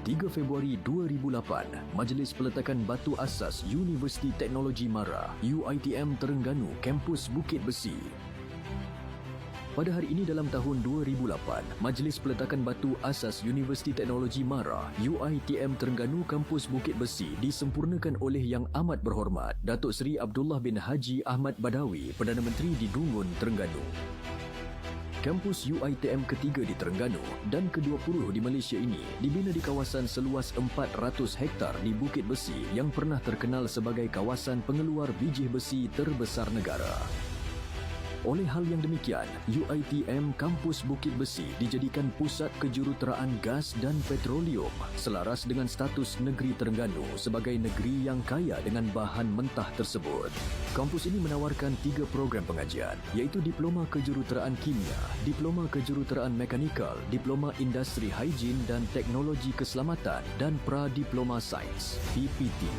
3 Februari 2008, Majlis Peletakan Batu Asas Universiti Teknologi MARA UiTM Terengganu Kampus Bukit Besi. Pada hari ini dalam tahun 2008, Majlis Peletakan Batu Asas Universiti Teknologi MARA UiTM Terengganu Kampus Bukit Besi disempurnakan oleh Yang Amat Berhormat Datuk Seri Abdullah bin Haji Ahmad Badawi, Perdana Menteri di Dungun, Terengganu. Kampus UiTM ketiga di Terengganu dan ke-20 di Malaysia ini dibina di kawasan seluas 400 hektar di Bukit Besi yang pernah terkenal sebagai kawasan pengeluar biji besi terbesar negara. Oleh hal yang demikian, UiTM Kampus Bukit Besi dijadikan pusat kejuruteraan gas dan petroleum selaras dengan status negeri Terengganu sebagai negeri yang kaya dengan bahan mentah tersebut. Kampus ini menawarkan 3 program pengajian iaitu Diploma Kejuruteraan Kimia, Diploma Kejuruteraan Mekanikal, Diploma Industri Higien dan Teknologi Keselamatan dan Pra-Diploma Sains (PPT).